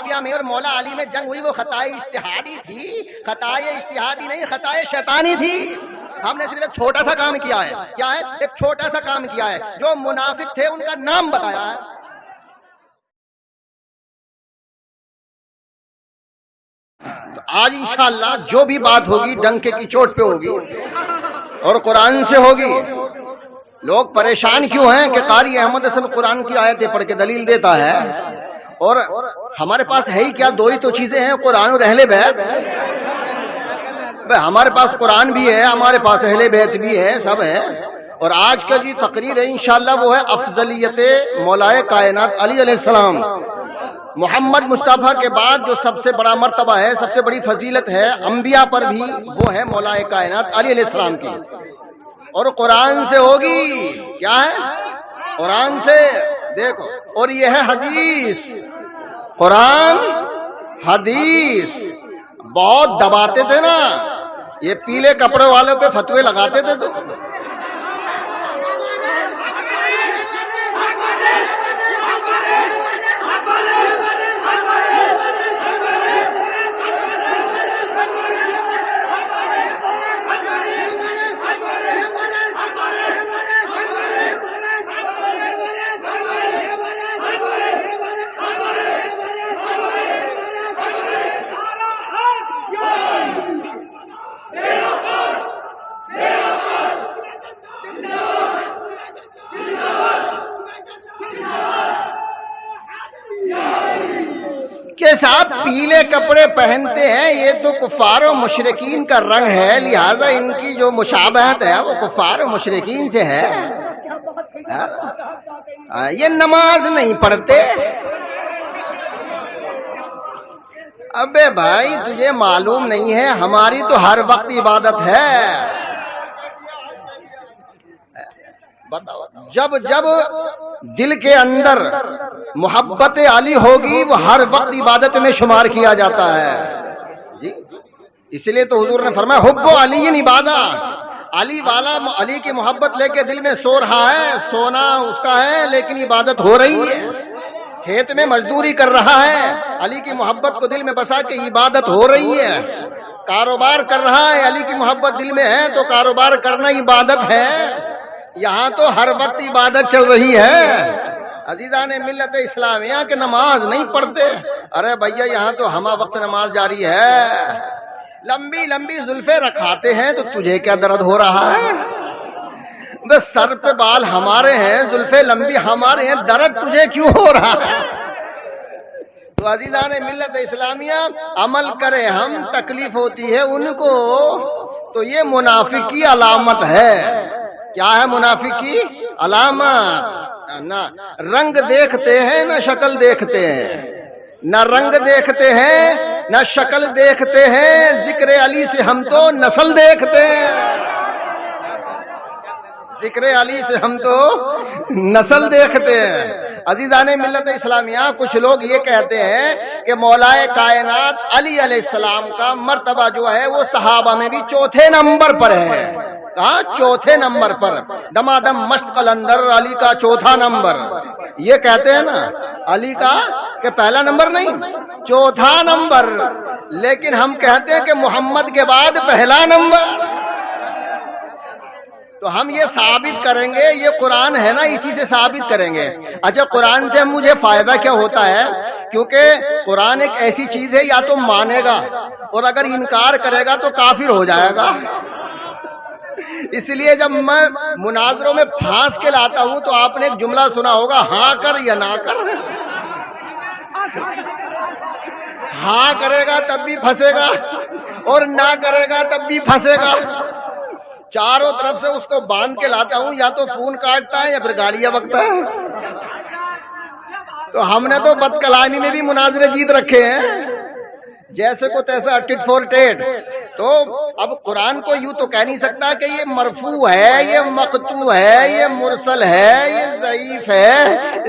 معاویہ میں اور مولا علی میں جنگ ہوئی وہ خطائے اجتہادی تھی، خطائے اجتہادی نہیں، خطائے شیطانی تھی۔ ہم نے صرف ایک چھوٹا سا کام کیا ہے، کیا ہے؟ ایک چھوٹا سا کام کیا ہے، جو منافق تھے ان کا نام بتایا ہے۔ تو آج انشاءاللہ جو بھی بات ہوگی ڈنکے کی چوٹ پہ ہوگی اور قرآن سے ہوگی۔ لوگ پریشان کیوں ہیں کہ قاری احمد حسن قرآن کی آیتیں پڑھ کے دلیل دیتا ہے، اور ہمارے پاس ہے ہی کیا؟ دو ہی تو چیزیں ہیں، قرآن اور اہل بیت۔ ہمارے پاس قرآن بھی ہے، ہمارے پاس اہل بیت بھی ہے، سب ہے۔ اور آج کا جو تقریر ہے انشاءاللہ وہ ہے افضلیت مولائے کائنات علی علیہ السلام۔ محمد مصطفیٰ کے بعد جو سب سے بڑا مرتبہ ہے، سب سے بڑی فضیلت ہے انبیاء پر بھی، وہ ہے مولائے کائنات علی علیہ السلام کی۔ اور قرآن سے ہوگی، کیا ہے؟ قرآن سے۔ دیکھو، اور یہ ہے حدیث، قرآن حدیث۔ بہت دباتے تھے نا یہ پیلے کپڑے والوں پہ فتوے لگاتے تھے تو کہ صاحب پیلے کپڑے پہنتے ہیں، یہ تو کفار و مشرکین کا رنگ ہے، لہٰذا ان کی جو مشابہت ہے وہ کفار و مشرکین سے ہے۔ یہ نماز نہیں پڑھتے۔ ابے بھائی تجھے معلوم نہیں ہے، ہماری تو ہر وقت عبادت ہے۔ جب جب دل کے اندر محبت علی ہوگی وہ ہر وقت عبادت میں شمار کیا جاتا ہے جی۔ اس لیے تو حضور نے فرمایا حب علی عبادت، علی والا علی کی محبت لے کے دل میں سو رہا ہے، سونا اس کا ہے لیکن عبادت ہو رہی ہے، کھیت میں مزدوری کر رہا ہے، علی کی محبت کو دل میں بسا کے عبادت ہو رہی ہے، کاروبار کر رہا ہے، علی کی محبت دل میں ہے تو کاروبار کرنا عبادت ہے۔ یہاں تو ہر وقت عبادت چل رہی ہے۔ عزیزان ملت اسلامیہ کہ نماز نہیں پڑھتے، ارے بھیا یہاں تو ہمہ وقت نماز جاری ہے۔ لمبی لمبی زلفیں رکھاتے ہیں تو تجھے کیا درد ہو رہا ہے؟ بس سر پہ بال ہمارے ہیں، زلفیں لمبی ہمارے ہیں، درد تجھے کیوں ہو رہا ہے؟ تو عزیزان ملت اسلامیہ عمل کرے ہم، تکلیف ہوتی ہے ان کو، تو یہ منافق کی علامت ہے۔ کیا ہے منافق کی علامت؟ نہ رنگ دیکھتے ہیں نہ شکل دیکھتے ہیں، نہ رنگ دیکھتے ہیں نہ شکل دیکھتے ہیں، ذکر علی سے ہم تو نسل دیکھتے ہیں، ذکر علی سے ہم تو نسل دیکھتے ہیں۔ عزیزان ملت اسلامیہ کچھ لوگ یہ کہتے ہیں کہ مولا کائنات علی علیہ السلام کا مرتبہ جو ہے وہ صحابہ میں بھی چوتھے نمبر پر ہے۔ کہاں؟ چوتھے نمبر پر۔ دمادم مشت قلندر علی کا چوتھا نمبر، یہ کہتے ہیں نا علی کا کہ پہلا نمبر نہیں چوتھا نمبر، لیکن ہم کہتے ہیں کہ محمد کے بعد پہلا نمبر۔ تو ہم یہ ثابت کریں گے، یہ قرآن ہے نا اسی سے ثابت کریں گے۔ اچھا قرآن سے مجھے فائدہ کیا ہوتا ہے؟ کیونکہ قرآن ایک ایسی چیز ہے یا تو مانے گا اور اگر انکار کرے گا تو کافر ہو جائے گا۔ اس لیے جب میں مناظروں میں پھانس کے لاتا ہوں تو آپ نے ایک جملہ سنا ہوگا، ہاں کر یا نہ کر۔ ہاں کرے گا تب بھی پھنسے گا اور نہ کرے گا تب بھی پھنسے گا۔ چاروں طرف سے اس کو باندھ کے لاتا ہوں، یا تو فون کاٹتا ہے یا پھر گالیاں بکتا ہے۔ تو ہم نے تو بد کلامی میں بھی مناظرے جیت رکھے ہیں، جیسے کو تیسا ٹٹ فور ٹیٹ۔ تو اب قرآن کو یوں تو کہہ نہیں سکتا کہ یہ مرفوع ہے، یہ مقطوع ہے، یہ مرسل ہے، یہ ضعیف ہے،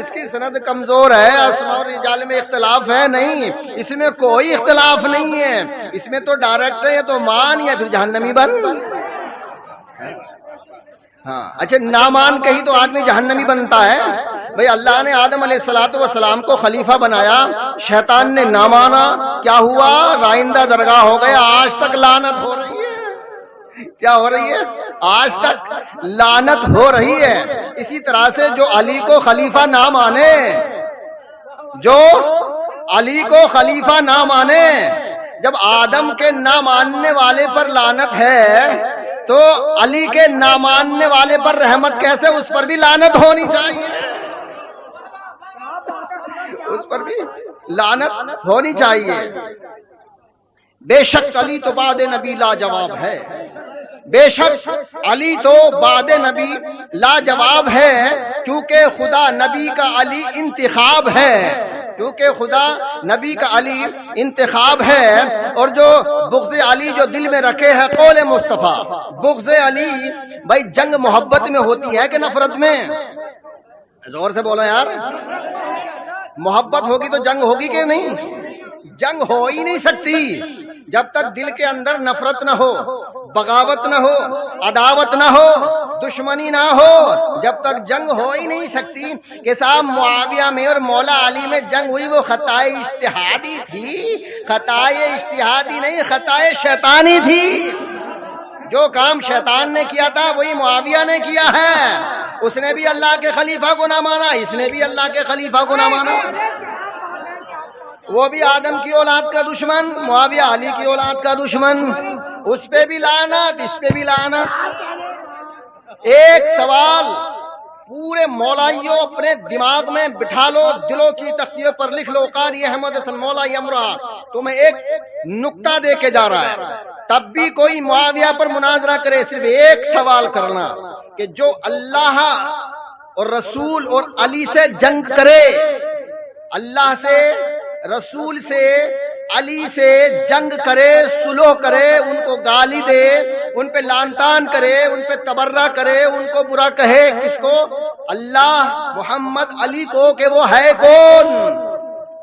اس کی سند کمزور ہے، اسماء اور رجال میں اختلاف ہے۔ نہیں، اس میں کوئی اختلاف نہیں ہے، اس میں تو ڈائریکٹ ہے، یا تو مان یا پھر جہنمی بن۔ ہاں اچھا نہ مان کہیں تو آدمی جہنمی بنتا ہے، بھئی اللہ نے آدم علیہ السلام کو خلیفہ بنایا، شیطان نے نہ مانا، کیا ہوا؟ رائندہ درگاہ ہو گیا، آج تک لعنت ہو رہی ہے۔ کیا ہو رہی ہے؟ آج تک لعنت ہو رہی ہے۔ اسی طرح سے جو علی کو خلیفہ نہ مانے، جو علی کو خلیفہ نہ مانے، جب آدم کے نہ ماننے والے پر لعنت ہے تو علی کے نہ ماننے والے پر رحمت کیسے؟ اس پر بھی لعنت ہونی چاہیے، اس پر بھی لعنت ہونی چاہیے۔ بے شک علی تو بعد نبی لاجواب ہے، بے شک علی تو بعد نبی لاجواب ہے، کیونکہ خدا نبی کا علی انتخاب ہے، کیونکہ خدا نبی کا علی انتخاب ہے۔ اور جو بغض علی جو دل میں رکھے ہے قول مصطفیٰ، بغض علی بھائی جنگ محبت میں ہوتی ہے کہ نفرت میں؟ زور سے بولو یار، محبت ہوگی تو جنگ ہوگی کہ نہیں؟ جنگ ہو ہی نہیں سکتی جب تک دل کے اندر نفرت نہ ہو، بغاوت نہ ہو، عداوت نہ ہو، دشمنی نہ ہو، جب تک جنگ ہو ہی نہیں سکتی۔ کہ صاحب معاویہ میں اور مولا علی میں جنگ ہوئی، وہ خطائے اجتہادی تھی، خطائے اجتہادی نہیں، خطائے شیطانی تھی۔ جو کام شیطان نے کیا تھا وہی معاویہ نے کیا ہے۔ اس نے بھی اللہ کے خلیفہ کو نہ مانا، اس نے بھی اللہ کے خلیفہ کو نہ مانا۔ وہ بھی آدم کی اولاد کا دشمن، معاویہ علی کی اولاد کا دشمن، اس پہ بھی لعنت، اس پہ بھی لعنت۔ ایک سوال پورے مولائیوں اپنے دماغ میں بٹھا لو، دلوں کی تختیوں پر لکھ لو، قاری احمد حسن مولائی امرا تمہیں ایک نقطہ دے کے جا رہا ہے۔ تب بھی کوئی معاویہ پر مناظرہ کرے، صرف ایک سوال کرنا کہ جو اللہ اور رسول اور علی سے جنگ کرے، اللہ سے، رسول سے، علی سے جنگ کرے، صلح کرے، ان کو گالی دے، ان پہ لعن طعن کرے، ان پہ تبرہ کرے، ان کو برا کہے، کس کو؟ اللہ، محمد، علی کو، کہ وہ ہے کون؟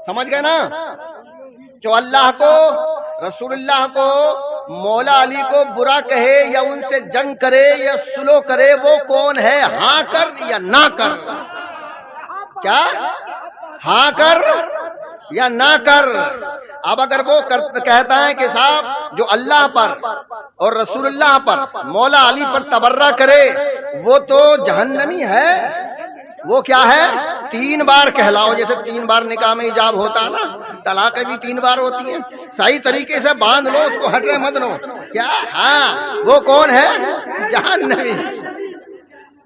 سمجھ گئے نا؟ جو اللہ کو، رسول اللہ کو، مولا علی کو برا کہے یا ان سے جنگ کرے یا صلح کرے، وہ کون ہے؟ ہاں کر یا نہ کر؟ کیا ہاں کر یا نہ کر؟ اب اگر وہ کہتا ہے کہ صاحب جو اللہ پر اور رسول اللہ پر، مولا علی پر تبرہ کرے وہ تو جہنمی ہے، وہ کیا ہے؟ 3 بار کہلاؤ، جیسے 3 بار نکاح میں ایجاب ہوتا ہے نا، طلاقیں بھی 3 بار ہوتی ہیں، صحیح طریقے سے باندھ لو اس کو، ہٹے مت لو۔ کیا؟ ہاں، وہ کون ہے؟ جہنمی۔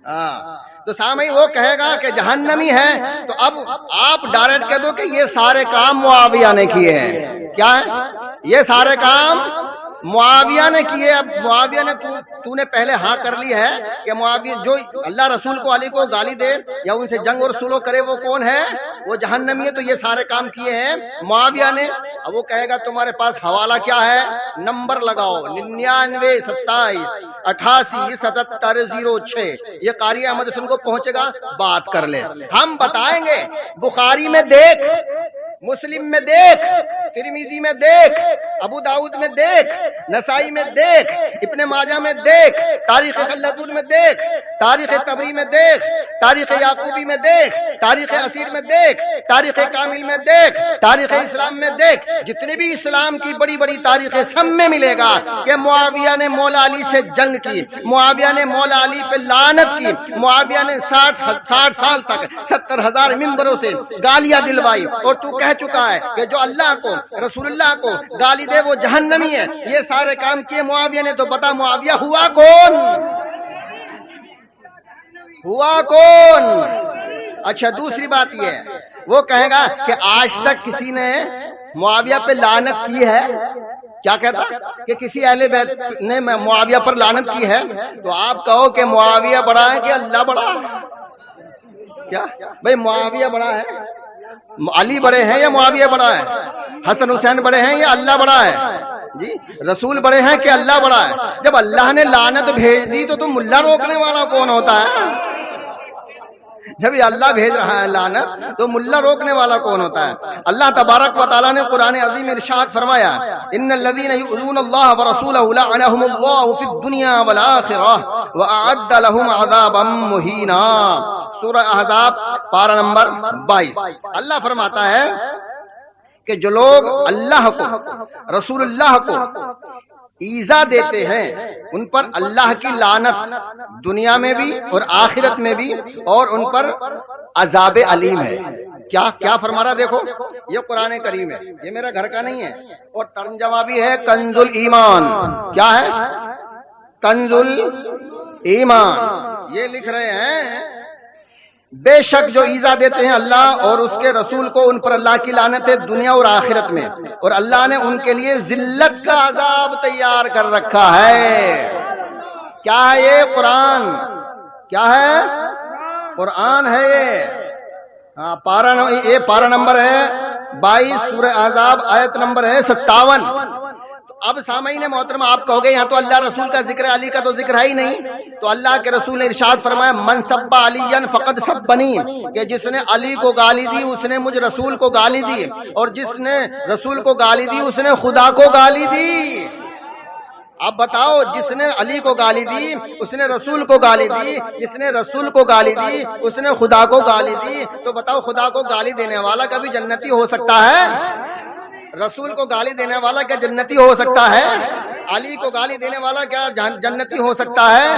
ہاں تو سامعین وہ کہے گا کہ جہنمی ہے، تو اب آپ ڈائریکٹ کہہ دو کہ یہ سارے کام معاویہ نے کیے ہیں۔ کیا ہے؟ یہ سارے کام معاویہ نے کیے۔ اب معاویہ نے تو نے پہلے ہاں کر لی ہے کہ معاویہ جو اللہ رسول کو، علی کو گالی دے یا ان سے جنگ اور صلح کرے وہ کون ہے؟ وہ جہنمی ہے۔ تو یہ سارے کام کیے ہیں معاویہ نے۔ اب وہ کہے گا تمہارے پاس حوالہ کیا ہے؟ نمبر لگاؤ، 99 27 88 77 06۔ یہ قاری احمد حسن کو پہنچے گا، بات کر لے، ہم بتائیں گے۔ بخاری میں دیکھ، مسلم میں دیکھ، ترمذی میں دیکھ، ابو داؤد میں دیکھ، نسائی میں دیکھ، ابن ماجہ میں دیکھ، تاریخ خلدون میں دیکھ، تاریخ تبری میں دیکھ، تاریخ یعقوبی میں دیکھ، تاریخ اسیر میں دیکھ، تاریخ کامل میں دیکھ، تاریخ اسلام میں دیکھ، جتنے بھی اسلام کی بڑی بڑی تاریخیں سب میں ملے گا کہ معاویہ نے مولا علی سے جنگ کی، معاویہ نے مولا علی پہ لعنت کی، معاویہ نے 60 سال تک 70,000 ممبروں سے گالیاں دلوائی، اور تو کہہ چکا ہے کہ جو اللہ کو، رسول اللہ کو گالی دے وہ جہنمی ہے۔ یہ سارے کام کیے معاویہ نے، تو بتا معاویہ ہوا کون؟ ہوا کون؟ اچھا دوسری بات یہ ہے، وہ کہے گا کہ آج تک کسی نے معاویہ پہ لعنت کی ہے؟ کیا کہتا کہ کسی اہل بیت نے معاویہ پر لعنت کی ہے؟ تو آپ کہو کہ معاویہ بڑا ہے کہ اللہ بڑا ہے؟ کیا بھئی معاویہ بڑا ہے؟ علی بڑے ہیں یا معاویہ بڑا ہے؟ حسن حسین بڑے ہیں یا اللہ بڑا ہے؟ جی رسول بڑے ہیں کہ اللہ بڑا ہے؟ جب اللہ نے لعنت بھیج دی تو تم ملا روکنے والا کون ہوتا ہے؟ جب یہ اللہ بھیج رہا ہے لعنت تو ملا روکنے والا کون ہوتا ہے؟ اللہ تبارک و تعالیٰ نے قرآن عظیم ارشاد فرمایا ان الذین یؤذون اللہ ورسولہ لعنہم اللہ فی الدنیا والآخرہ واعد لهم عذابا مہینا۔ سورہ احزاب پارہ نمبر 22۔ اللہ فرماتا ہے کہ جو لوگ اللہ کو، رسول اللہ کو ایذا دیتے ہیں ان پر اللہ کی لعنت دنیا میں بھی اور آخرت میں بھی، اور ان پر عذاب علیم ہے۔ کیا فرما رہا دیکھو، یہ قرآن کریم ہے، یہ میرا گھر کا نہیں ہے، اور ترجمہ بھی ہے کنز الایمان۔ کیا ہے؟ کنز الایمان۔ یہ لکھ رہے ہیں بے شک جو ایذا دیتے ہیں اللہ اور اس کے رسول کو ان پر اللہ کی لعنت ہے دنیا اور آخرت میں، اور اللہ نے ان کے لیے ذلت کا عذاب تیار کر رکھا ہے۔ کیا ہے یہ؟ قرآن۔ کیا ہے؟ قرآن ہے یہ۔ یہ پارہ نمبر ہے 22 سورہ احزاب، آیت نمبر ہے 57۔ اب سامعین محترم آپ کہو گے یہاں تو اللہ رسول کا ذکر ہے، علی کا تو ذکر ہے ہی نہیں۔ تو اللہ کے رسول نے ارشاد فرمایا من سب علی فقد سبنی، کہ جس نے علی کو گالی دی اس نے مجھ رسول کو گالی دی، اور جس نے رسول کو گالی دی اس نے خدا کو گالی دی۔ اب بتاؤ، جس نے علی کو گالی دی اس نے رسول کو گالی دی، جس نے رسول کو گالی دی اس نے خدا کو گالی دی۔ تو بتاؤ خدا کو گالی دینے والا کبھی جنتی ہو سکتا ہے؟ رسول کو گالی دینے والا کیا جنتی ہو سکتا ہے؟ علی کو گالی دینے والا کیا جنتی ہو سکتا ہے؟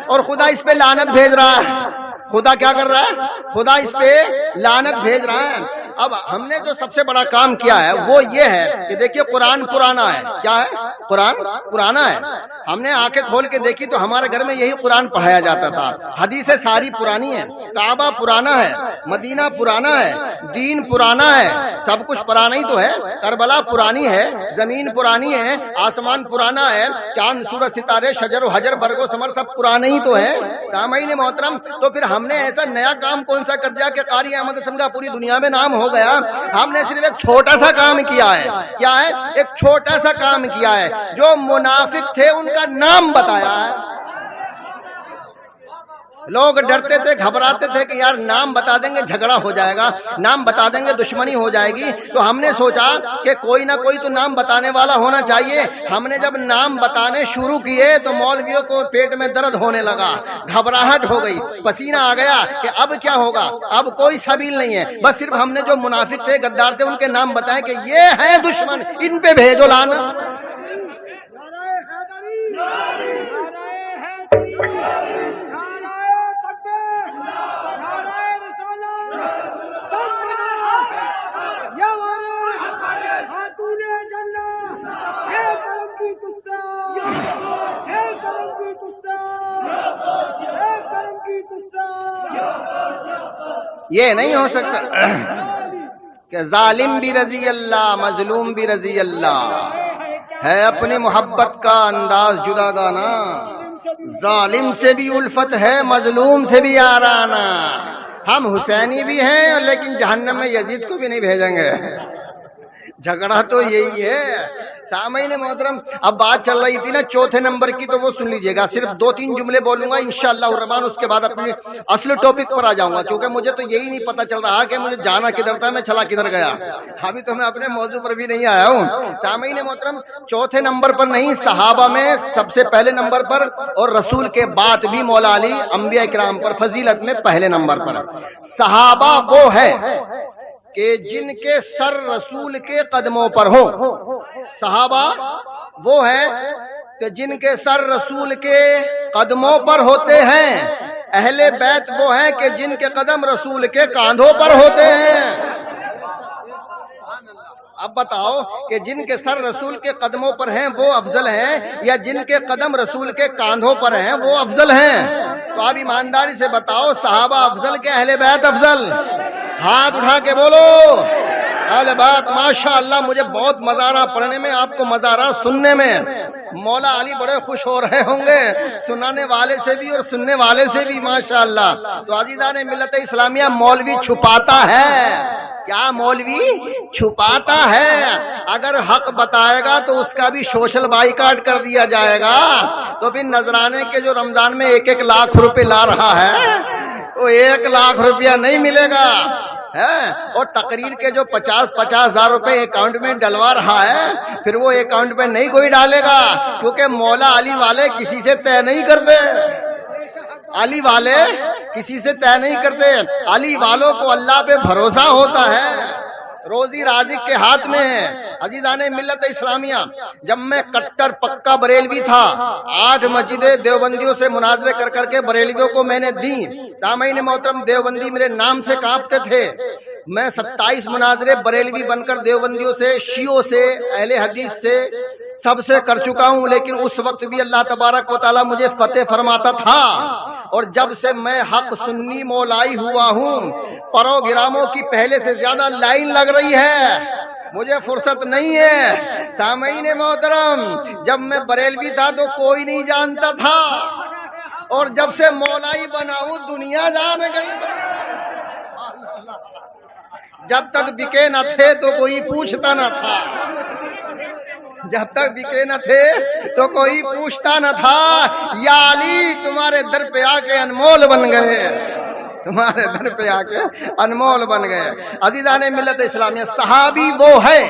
اور خدا اس پہ لعنت بھیج رہا ہے۔ خدا کیا کر رہا ہے؟ خدا اس پہ لعنت بھیج رہا ہے۔ اب ہم نے جو سب سے بڑا کام کیا ہے وہ یہ ہے کہ دیکھیے قرآن پرانا ہے۔ کیا ہے؟ قرآن پرانا ہے۔ ہم نے آنکھیں کھول کے دیکھی تو ہمارے گھر میں یہی قرآن پڑھایا جاتا تھا۔ حدیثیں ساری پرانی ہیں، کعبہ پرانا ہے، مدینہ پرانا ہے، دین پرانا ہے، سب کچھ پرانا ہی تو ہے۔ کربلا پرانی ہے، زمین پرانی ہے، آسمان پرانا ہے، چاند سورج ستارے شجر و حجر برگ و ثمر سب پرانے ہی تو ہیں۔ سامعین محترم، تو پھر ہم نے ایسا نیا کام کون سا کر دیا کہ قاری احمد حسن کا پوری دنیا میں نام ہو گیا؟ ہم نے صرف ایک چھوٹا سا کام کیا ہے۔ کیا ہے؟ ایک چھوٹا سا کام کیا ہے، جو منافق تھے ان کا نام بتایا ہے۔ لوگ ڈرتے تھے، گھبراتے تھے کہ یار نام بتا دیں گے جھگڑا ہو جائے گا، نام بتا دیں گے دشمنی ہو جائے گی، تو ہم نے سوچا کہ کوئی نہ کوئی تو نام بتانے والا ہونا چاہیے۔ ہم نے جب نام بتانے شروع کیے تو مولویوں کو پیٹ میں درد ہونے لگا، گھبراہٹ ہو گئی، پسینہ آ گیا کہ اب کیا ہوگا، اب کوئی سبیل نہیں ہے۔ بس صرف ہم نے جو منافق تھے، غدار تھے، ان کے نام بتائے کہ یہ ہیں دشمن، ان پہ بھیجو لعنت۔ یہ نہیں ہو سکتا کہ ظالم بھی رضی اللہ، مظلوم بھی رضی اللہ، ہے اپنی محبت کا انداز جدا گانا، ظالم سے بھی الفت ہے، مظلوم سے بھی آرانا۔ ہم حسینی بھی ہیں لیکن جہنم میں یزید کو بھی نہیں بھیجیں گے۔ جھگڑا تو یہی ہے۔ سامعین محترم، اب بات چل رہی تھی نا چوتھے نمبر کی، تو وہ سن لیجئے گا، صرف 2-3 جملے بولوں گا انشاءاللہ الرحمن، اس کے بعد اپنی اصل ٹاپک پر آ جاؤں گا، کیونکہ مجھے تو یہی نہیں پتا چل رہا کہ مجھے جانا کدھر تھا، میں چلا کدھر گیا، ابھی تو میں اپنے موضوع پر بھی نہیں آیا ہوں۔ سامعین محترم، چوتھے نمبر پر نہیں، صحابہ میں سب سے پہلے نمبر پر، اور رسول کے بعد بھی مولا علی انبیاء کرام پر فضیلت میں پہلے نمبر پر۔ صحابہ وہ ہے کہ جن کے سر رسول کے قدموں پر ہو۔ صحابہ وہ ہے کہ جن کے سر رسول کے قدموں پر ہوتے ہیں۔ اہل بیت وہ ہے کہ جن کے قدم رسول کے کاندھوں پر ہوتے ہیں۔ اب بتاؤ کہ جن کے سر رسول کے قدموں پر ہیں وہ افضل ہیں، یا جن کے قدم رسول کے کاندھوں پر ہیں وہ افضل ہیں؟ تو آپ ایمانداری سے بتاؤ، صحابہ افضل کہ اہل بیت افضل؟ ہاتھ اٹھا کے بولو۔ اہل بیت ماشاءاللہ، مجھے بہت مزہ آ رہا پڑھنے میں، آپ کو مزہ آ رہا سننے میں۔ مولا علی بڑے خوش ہو رہے ہوں گے، سنانے والے سے بھی اور سننے والے سے بھی ماشاءاللہ۔ تو عزیزان ملت اسلامیہ، مولوی چھپاتا ہے۔ کیا مولوی چھپاتا ہے؟ اگر حق بتائے گا تو اس کا بھی سوشل بائیکاٹ کر دیا جائے گا۔ تو پھر نذرانے کے جو رمضان میں 1-1 لاکھ روپے لا رہا ہے، وہ 1 لاکھ روپیہ نہیں ملے گا ہے، اور تقریر کے جو 50 ہزار روپے اکاؤنٹ میں ڈلوا رہا ہے پھر وہ اکاؤنٹ میں نہیں کوئی ڈالے گا، کیونکہ مولا علی والے کسی سے طے نہیں کرتے، علی والے کسی سے طے نہیں کرتے، علی والوں کو اللہ پہ بھروسہ ہوتا ہے، روزی رازق کے ہاتھ میں ہے۔ عزیزان ملت اسلامیہ، جب میں کٹر پکا بریلوی تھا 8 مسجدیں دیوبندیوں سے مناظرے کر کر کے بریلویوں کو میں نے دی، سامعین محترم دیوبندی میرے نام سے کانپتے تھے، میں 27 مناظرے بریلوی بن کر دیوبندیوں سے، شیعوں سے، اہل حدیث سے، سب سے کر چکا ہوں، لیکن اس وقت بھی اللہ تبارک و تعالی مجھے فتح فرماتا تھا، اور جب سے میں حق سنی مولائی ہوا ہوں پروگراموں کی پہلے سے زیادہ لائن لگ رہی ہے، مجھے فرصت نہیں ہے۔ سامعین محترم، جب میں بریلوی تھا تو کوئی نہیں جانتا تھا، اور جب سے مولائی بنا ہوں دنیا جان گئی، جب تک بکے نہ تھے تو کوئی پوچھتا نہ تھا، جب تک بکے نہ تھے تو کوئی پوچھتا نہ تھا، یا علی تمہارے در پہ آ کے انمول بن گئے، تمہارے در پہ آ کے انمول بن گئے۔ عزیزان ملت اسلامیہ، صحابی وہ ہے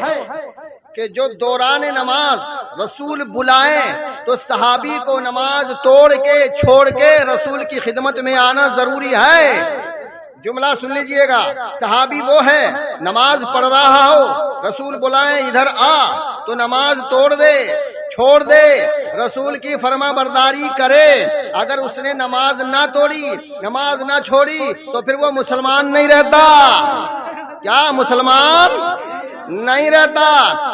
کہ جو دوران نماز رسول بلائیں تو صحابی کو نماز توڑ کے چھوڑ کے رسول کی خدمت میں آنا ضروری ہے۔ جملہ سن لیجئے گا، صحابی وہ ہے نماز پڑھ رہا ہو، رسول بلائیں ادھر آ تو نماز توڑ دے، چھوڑ دے، رسول کی فرما برداری کرے۔ اگر اس نے نماز نہ توڑی، نماز نہ چھوڑی تو پھر وہ مسلمان نہیں رہتا۔ کیا مسلمان نہیں رہتا؟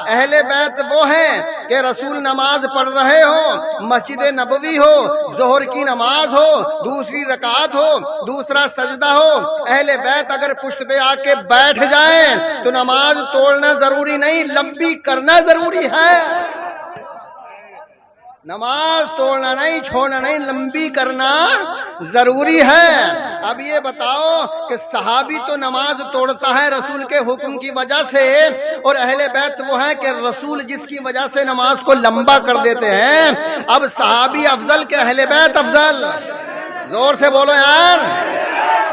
اہل بیت وہ ہیں کہ رسول نماز پڑھ رہے ہوں، مسجد نبوی ہو، ظہر کی نماز ہو، دوسری رکعت ہو، دوسرا سجدہ ہو، اہل بیت اگر پشت پہ آ کے بیٹھ جائیں تو نماز توڑنا ضروری نہیں، لمبی کرنا ضروری ہے۔ نماز توڑنا نہیں، چھوڑنا نہیں، لمبی کرنا ضروری ہے۔ اب یہ بتاؤ کہ صحابی تو نماز توڑتا ہے رسول کے حکم کی وجہ سے، اور اہل بیت وہ ہیں کہ رسول جس کی وجہ سے نماز کو لمبا کر دیتے ہیں۔ اب صحابی افضل کہ اہل بیت افضل؟ زور سے بولو یار۔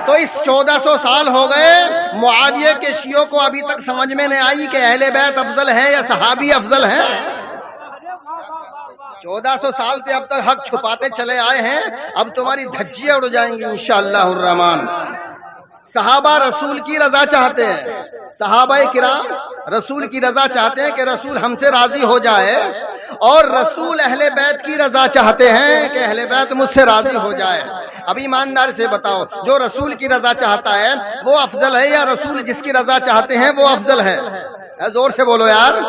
تو اس 1400 سال ہو گئے، معاویہ کے شیعوں کو ابھی تک سمجھ میں نہیں آئی کہ اہل بیت افضل ہے یا صحابی افضل ہے۔ 1400 سال سے اب تک حق چھپاتے چلے آئے ہیں، اب تمہاری دھجیاں اڑ جائیں گی انشاءاللہ الرحمن۔ صحابہ رسول کی رضا چاہتے ہیں، صحابہ کرام رسول کی رضا چاہتے ہیں کہ رسول ہم سے راضی ہو جائے، اور رسول اہل بیت کی رضا چاہتے ہیں کہ اہل بیت مجھ سے راضی ہو جائے۔ اب ایماندار سے بتاؤ، جو رسول کی رضا چاہتا ہے وہ افضل ہے یا رسول جس کی رضا چاہتے ہیں وہ افضل ہے؟ زور سے بولو یار۔